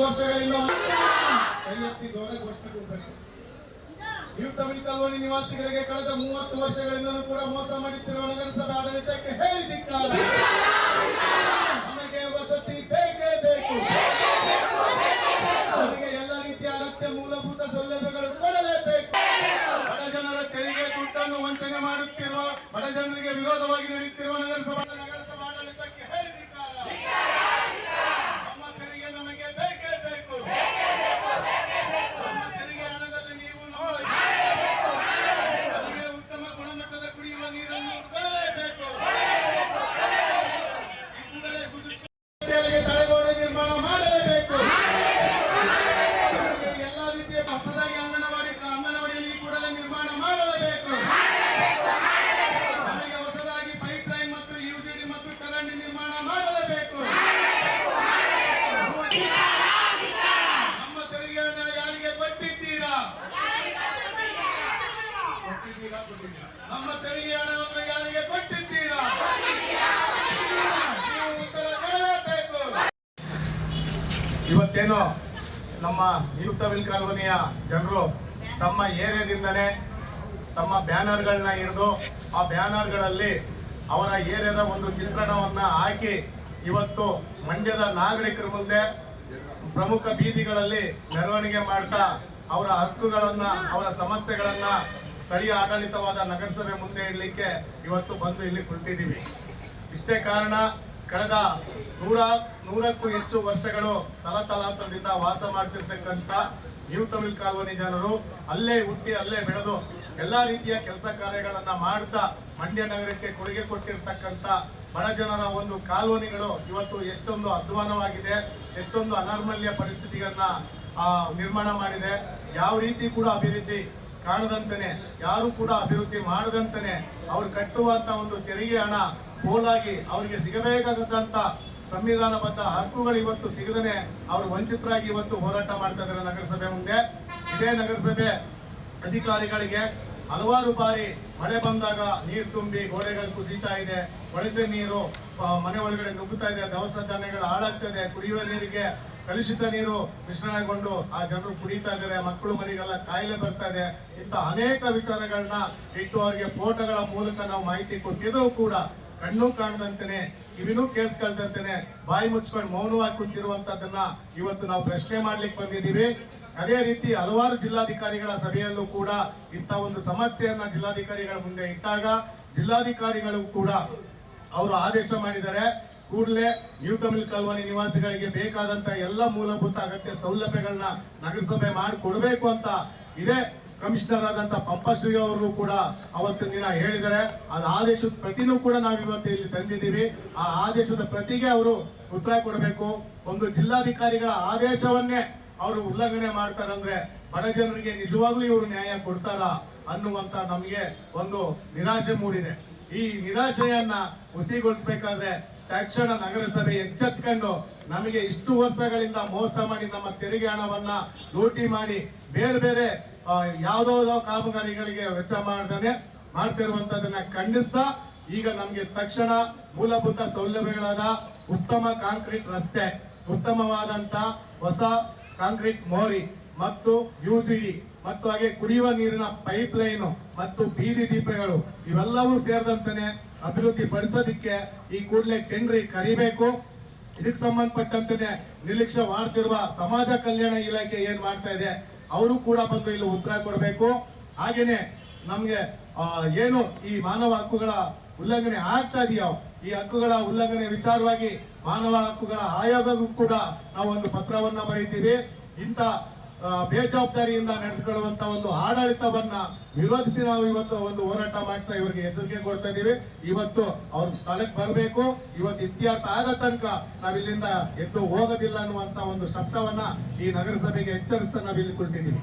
ವರ್ಷಗಳಿಂದ ಕೈ ಎತ್ತಿ ಜೋರ ಘೋಷಣೆ ಕೊಡಬೇಕು. ನೀವು ತಮಿಳು ಕಾಲೋನಿ ನಿವಾಸಿಗಳಿಗೆ ಕಳೆದ 30 ವರ್ಷಗಳಿಂದಲೂ ಕೂಡ ಮೋಸ ಮಾಡುತ್ತಿರುವ ನಗರಸಭೆ ಆಡಳಿತಕ್ಕೆ ಹೇಳಿದಿಕ್ಕಾರ. ನಮಗೆ ವಸತಿ ಬೇಕೇ ಬೇಕು. ಅವರಿಗೆ ಎಲ್ಲ ರೀತಿಯ ಅಗತ್ಯ ಮೂಲಭೂತ ಸೌಲಭ್ಯಗಳು ಕೊಡಲೇಬೇಕು. ಬಡ ಜನರ ತೆರಿಗೆ ದುಡ್ಡನ್ನು ವಂಚನೆ ಮಾಡುತ್ತಿರುವ, ಬಡ ಜನರಿಗೆ ವಿರೋಧವಾಗಿ ನಡೆಯುತ್ತಿರುವ ನಗರಸಭಾ ಆಡಳಿತಕ್ಕೆ ಹೇಳಿದಿಕ್ಕಾರ. ನಮ್ಮ ತೆರಿಗೆ ನಮಗೆ ಬೇಕೇ ಬೇಕು. ನಮ್ಮ ತೆರಿಗೆ ಹಣದಲ್ಲಿ ನೀವು ನಮಗೆ ಉತ್ತಮ ಗುಣಮಟ್ಟದ ಕುಡಿಯುವ ನೀರನ್ನು ಕೊಡಲೇಬೇಕು. ಈ ಕೂಡಲೇ ಶುಚಿತ್ವಕ್ಕೆ ತಡೆಗೋಡೆ ನಿರ್ಮಾಣ ಮಾಡಲೇಬೇಕು. ಎಲ್ಲಾ ರೀತಿಯ ಹೊಸದಾಗಿ ಅಂಗನವಾಡಿಯಲ್ಲಿ ಕೂಡಲೇ ನಿರ್ಮಾಣ ಮಾಡಲೇಬೇಕು. ನಮಗೆ ಹೊಸದಾಗಿ ಪೈಪ್ ಲೈನ್ ಮತ್ತು ಯುಜಿಡಿ ಮತ್ತು ಚರಂಡಿ ನಿರ್ಮಾಣ ಮಾಡಲೇಬೇಕು. ನಮ್ಮ ತೆರಿಗೆ ಹಣ ಯಾರಿಗೆ ಕೊಟ್ಟಿದ್ದೀರಾ? ನಮ್ಮ ತೆರಿಗೆ ಹಣವನ್ನು ಯಾರಿಗೆ ಕೊಟ್ಟಿದ್ದೀರಾ? ನೀವು ಉತ್ತರ ಕೊಡಲೇಬೇಕು. ಇವತ್ತೇನು ನಮ್ಮ ನ್ಯೂ ತಮಿಳು ಕಾಲೋನಿಯ ಜನರು ತಮ್ಮ ಏರಿಯಾದಿಂದನೇ ತಮ್ಮ ಬ್ಯಾನರ್ಗಳನ್ನ ಹಿಡಿದು ಆ ಬ್ಯಾನರ್ಗಳಲ್ಲಿ ಅವರ ಏರಿಯಾದ ಒಂದು ಚಿತ್ರಣವನ್ನ ಹಾಕಿ ಇವತ್ತು ಮಂಡ್ಯದ ನಾಗರಿಕರ ಮುಂದೆ ಪ್ರಮುಖ ಬೀದಿಗಳಲ್ಲಿ ಮೆರವಣಿಗೆ ಮಾಡ್ತಾ ಅವರ ಹಕ್ಕುಗಳನ್ನ, ಅವರ ಸಮಸ್ಯೆಗಳನ್ನ ಸ್ಥಳೀಯ ಆಡಳಿತವಾದ ನಗರಸಭೆ ಮುಂದೆ ಇಡಲಿಕ್ಕೆ ಇವತ್ತು ಬಂದು ಇಲ್ಲಿ ಕುಳಿತಿದ್ದೀವಿ. ಇಷ್ಟೇ ಕಾರಣ, ಕಳೆದ 100ಕ್ಕೂ ಹೆಚ್ಚು ವರ್ಷಗಳು ತಲತಲಾಂತರದಿಂದ ವಾಸ ಮಾಡ್ತಿರ್ತಕ್ಕಂಥ ನ್ಯೂ ತಮಿಳು ಕಾಲೋನಿ ಜನರು ಅಲ್ಲೇ ಹುಟ್ಟಿ ಅಲ್ಲೇ ಬೆಳೆದು ಎಲ್ಲಾ ರೀತಿಯ ಕೆಲಸ ಕಾರ್ಯಗಳನ್ನ ಮಾಡ್ತಾ ಮಂಡ್ಯ ನಗರಕ್ಕೆ ಕೊಡುಗೆ ಕೊಟ್ಟಿರ್ತಕ್ಕಂಥ ಬಡ ಜನರ ಒಂದು ಕಾಲೋನಿಗಳು ಇವತ್ತು ಎಷ್ಟೊಂದು ಅಧ್ವಾನವಾಗಿದೆ, ಎಷ್ಟೊಂದು ಅನರ್ಮಲ್ಯ ಪರಿಸ್ಥಿತಿಗಳನ್ನ ನಿರ್ಮಾಣ ಮಾಡಿದೆ. ಯಾವ ರೀತಿ ಕೂಡ ಅಭಿವೃದ್ಧಿ ಕಾಣದಂತಾನೆ, ಯಾರು ಕೂಡ ಅಭಿವೃದ್ಧಿ ಮಾಡದಂತಾನೆ ಅವ್ರು ಕಟ್ಟುವಂತ ಒಂದು ತೆರಿಗೆ ಹಣ ಪೋಲಾಗಿ ಅವರಿಗೆ ಸಿಗಬೇಕಾದಂತ ಸಂವಿಧಾನಬದ್ಧ ಹಕ್ಕುಗಳು ಇವತ್ತು ಸಿಗದೇ ಅವರು ವಂಚಿತರಾಗಿ ಇವತ್ತು ಹೋರಾಟ ಮಾಡ್ತಾ ಇದ್ದಾರೆ ನಗರಸಭೆ ಮುಂದೆ. ಇದೇ ನಗರಸಭೆ ಅಧಿಕಾರಿಗಳಿಗೆ ಹಲವಾರು ಬಾರಿ ಮಳೆ ಬಂದಾಗ ನೀರು ತುಂಬಿ ಗೋಡೆಗಳು ಕುಸಿತಾ ಇದೆ, ಕೊಳಚೆ ನೀರು ಮನೆ ಒಳಗಡೆ ನುಗ್ಗುತ್ತಾ ಇದೆ, ದವಸ ಧಾನ್ಯಗಳು ಹಾಳಾಗ್ತದೆ, ಕುಡಿಯುವ ನೀರಿಗೆ ಕಲುಷಿತ ನೀರು ಮಿಶ್ರಣಗೊಂಡು ಆ ಜನರು ಕುಡಿತಾ ಇದ್ದಾರೆ, ಮಕ್ಕಳು ಮರಿಗೆಲ್ಲ ಕಾಯಿಲೆ ಬರ್ತಾ ಇದೆ. ಇಂಥ ಅನೇಕ ವಿಚಾರಗಳನ್ನ ಇಟ್ಟು ಅವರಿಗೆ ಫೋಟೋಗಳ ಮೂಲಕ ನಾವು ಮಾಹಿತಿ ಕೊಟ್ಟಿದ್ರು ಕೂಡ ಕಣ್ಣು ಕಾಣದಂತೆನೆ, ಕಿವಿನೂ ಕೇಳಿಸ್ಕೊಳ್ದಂತೆನೆ ಬಾಯಿ ಮುಚ್ಕೊಂಡು ಮೌನವಾಗಿ ಕುಂತಿರುವಂತದನ್ನ ಇವತ್ತು ನಾವು ಪ್ರಶ್ನೆ ಮಾಡ್ಲಿಕ್ಕೆ ಬಂದಿದ್ದೀವಿ. ಅದೇ ರೀತಿ ಹಲವಾರು ಜಿಲ್ಲಾಧಿಕಾರಿಗಳ ಸಭೆಯಲ್ಲೂ ಕೂಡ ಇಂಥ ಒಂದು ಸಮಸ್ಯೆಯನ್ನ ಜಿಲ್ಲಾಧಿಕಾರಿಗಳ ಮುಂದೆ ಇಟ್ಟಾಗ ಜಿಲ್ಲಾಧಿಕಾರಿಗಳು ಕೂಡ ಅವರು ಆದೇಶ ಮಾಡಿದ್ದಾರೆ, ಕೂಡಲೇ ನ್ಯೂ ತಮಿಳು ಕಾಲೋನಿ ನಿವಾಸಿಗಳಿಗೆ ಬೇಕಾದಂತ ಎಲ್ಲ ಮೂಲಭೂತ ಅಗತ್ಯ ಸೌಲಭ್ಯಗಳನ್ನ ನಗರಸಭೆ ಮಾಡಿಕೊಡ್ಬೇಕು ಅಂತ ಇದೇ ಕಮಿಷನರ್ ಆದಂತ ಪಂಪಶ್ರೀ ಅವರು ಕೂಡ ಅವತ್ತಿನ ದಿನ ಹೇಳಿದ್ದಾರೆ. ಅದ ಆದೇಶದ ಪ್ರತಿನೂ ಕೂಡ ನಾವು ಇವತ್ತು ಇಲ್ಲಿ ತಂದಿದ್ದೀವಿ. ಆ ಆದೇಶದ ಪ್ರತಿಗೆ ಅವರು ಉತ್ತರ ಕೊಡಬೇಕು. ಒಂದು ಜಿಲ್ಲಾಧಿಕಾರಿಗಳ ಆದೇಶವನ್ನೇ ಅವರು ಉಲ್ಲಂಘನೆ ಮಾಡ್ತಾರಂದ್ರೆ ಬಡ ಜನರಿಗೆ ನಿಜವಾಗ್ಲೂ ಇವರು ನ್ಯಾಯ ಕೊಡ್ತಾರ ಅನ್ನುವಂತ ನಮಗೆ ಒಂದು ನಿರಾಶೆ ಮೂಡಿದೆ. ಈ ನಿರಾಶೆಯನ್ನ ಹುಸಿಗೊಳಿಸಬೇಕಾದ್ರೆ ತಕ್ಷಣ ನಗರಸಭೆ ಎಚ್ಚೆತ್ಕೊಂಡು ನಮಗೆ ಇಷ್ಟು ವರ್ಷಗಳಿಂದ ಮೋಸ ಮಾಡಿ ನಮ್ಮ ತೆರಿಗೆ ಹಣವನ್ನ ಲೂಟಿ ಮಾಡಿ ಬೇರೆ ಬೇರೆ ಯಾವುದೋ ಕಾಮಗಾರಿಗಳಿಗೆ ವೆಚ್ಚ ಮಾಡದೇ ಮಾಡ್ತಿರುವಂತದನ್ನ ಖಂಡಿಸ್ತಾ ಈಗ ನಮ್ಗೆ ತಕ್ಷಣ ಮೂಲಭೂತ ಸೌಲಭ್ಯಗಳಾದ ಉತ್ತಮ ಕಾಂಕ್ರೀಟ್ ರಸ್ತೆ, ಉತ್ತಮವಾದಂತ ಹೊಸ ಕಾಂಕ್ರೀಟ್ ಮೋರಿ ಮತ್ತು ಯುಜಿಡಿ ಮತ್ತು ಹಾಗೆ ಕುಡಿಯುವ ನೀರಿನ ಪೈಪ್ ಲೈನ್ ಮತ್ತು ಬೀದಿ ದೀಪಗಳು ಇವೆಲ್ಲವೂ ಸೇರಿದಂತೆ ಅಭಿವೃದ್ಧಿ ಪಡಿಸೋದಿಕ್ಕೆ ಈ ಕೂಡಲೇ ಟೆಂಡರ್ ಕರಿಬೇಕು. ಇದಕ್ಕೆ ಸಂಬಂಧಪಟ್ಟಂತೆ ನಿರ್ಲಕ್ಷ್ಯ ಮಾಡ್ತಿರುವ ಸಮಾಜ ಕಲ್ಯಾಣ ಇಲಾಖೆ ಏನ್ ಮಾಡ್ತಾ ಇದೆ ಅವರು ಕೂಡ ಬಂದು ಇಲ್ಲಿ ಉತ್ತರ ಕೊಡಬೇಕು. ಹಾಗೇನೆ ನಮ್ಗೆ ಏನು ಈ ಮಾನವ ಹಕ್ಕುಗಳ ಉಲ್ಲಂಘನೆ ಆಗ್ತಾ ಇದೆಯೋ ಈ ಹಕ್ಕುಗಳ ಉಲ್ಲಂಘನೆ ವಿಚಾರವಾಗಿ ಮಾನವ ಹಕ್ಕುಗಳ ಆಯೋಗಕ್ಕೂ ಕೂಡ ನಾವು ಒಂದು ಪತ್ರವನ್ನ ಬರೀತೀವಿ. ಇಂಥ ಬೇಜವಾಬ್ದಾರಿಯಿಂದ ನಡೆದುಕೊಳ್ಳುವಂತ ಒಂದು ಆಡಳಿತವನ್ನ ವಿರೋಧಿಸಿ ನಾವು ಇವತ್ತು ಒಂದು ಹೋರಾಟ ಮಾಡ್ತಾ ಇವರಿಗೆ ಎಚ್ಚರಿಕೆ ಕೊಡ್ತಾ ಇದೀವಿ. ಇವತ್ತು ಅವ್ರ ಸ್ಥಳಕ್ಕೆ ಬರಬೇಕು. ಇವತ್ತು ಇತ್ಯರ್ಥ ಆಗೋ ತನಕ ನಾವ್ ಇಲ್ಲಿಂದ ಎದ್ದು ಹೋಗೋದಿಲ್ಲ ಅನ್ನುವಂತ ಒಂದು ಶಬ್ದವನ್ನ ಈ ನಗರಸಭೆಗೆ ಎಚ್ಚರಿಸ್ತಾ ನಾವ್ ಇಲ್ಲಿ ಕೊಡ್ತಿದ್ದೀವಿ.